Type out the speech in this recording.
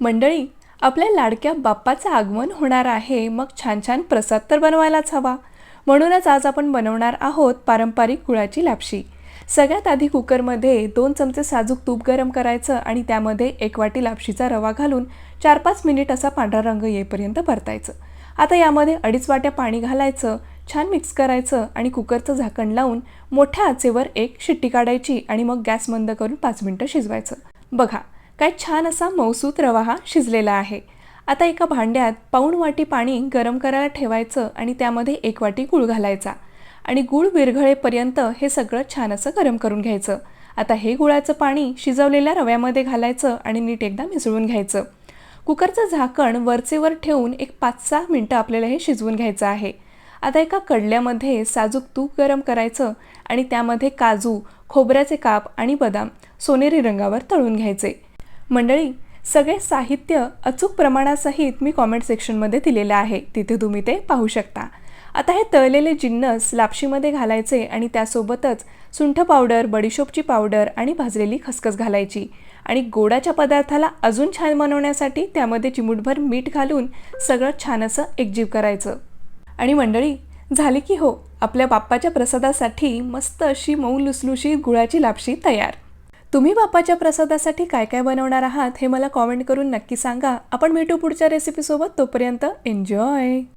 मंडळी, आपल्या लाडक्या बाप्पाचं आगमन होणार आहे, मग छान छान प्रसाद तर बनवायलाच हवा. म्हणूनच आज आपण बनवणार आहोत पारंपरिक गुळाची लापशी. सगळ्यात आधी कुकरमध्ये 2 चमचे साजूक तूप गरम करायचं आणि त्यामध्ये 1 वाटी लापशीचा रवा घालून 4-5 मिनिट असा पांढरा रंग येईपर्यंत परतायचं. आता यामध्ये 2.5 वाट्या पाणी घालायचं, छान मिक्स करायचं आणि कुकरचं झाकण लावून मोठ्या आचेवर 1 शिट्टी काढायची आणि मग गॅस बंद करून 5 मिनिटं शिजवायचं. बघा, काय छान असा मऊसूत रवा हा शिजलेला आहे. आता एका भांड्यात पाऊण वाटी पाणी गरम करायला ठेवायचं आणि त्यामध्ये 1 वाटी गूळ घालायचा आणि गूळ विरघळेपर्यंत हे सगळं छान असं गरम करून घ्यायचं. आता हे गुळाचं पाणी शिजवलेल्या रव्यामध्ये घालायचं आणि नीट एकदा मिसळून घ्यायचं. कुकरचं झाकण वरचेवर ठेवून एक 5-6 मिनिटं आपल्याला हे शिजवून घ्यायचं आहे. आता एका कडल्यामध्ये साजूक तूप गरम करायचं आणि त्यामध्ये काजू, खोबऱ्याचे काप आणि बदाम सोनेरी रंगावर तळून घ्यायचे. मंडळी, सगळे साहित्य अचूक प्रमाणासहित मी कॉमेंट सेक्शनमध्ये दिलेलं आहे, तिथे तुम्ही ते पाहू शकता. आता हे तळलेले जिन्नस लापशीमध्ये घालायचे आणि त्यासोबतच सुंठ पावडर, बडीशोपची पावडर आणि भाजलेली खसखस घालायची आणि गोडाच्या पदार्थाला अजून छान बनवण्यासाठी त्यामध्ये चिमूटभर मीठ घालून सगळं छान असं एकजीव करायचं. आणि मंडळी, झाली की हो आपल्या बाप्पाच्या प्रसादासाठी मस्त अशी मऊ लुसलुशीत गुळाची लापशी तयार. तुम्ही बाप्पाच्या प्रसादासाठी काय काय बनवणार आहात हे मला कॉमेंट करून नक्की सांगा. आपण भेटू पुढच्या रेसिपीसोबत. तोपर्यंत एन्जॉय.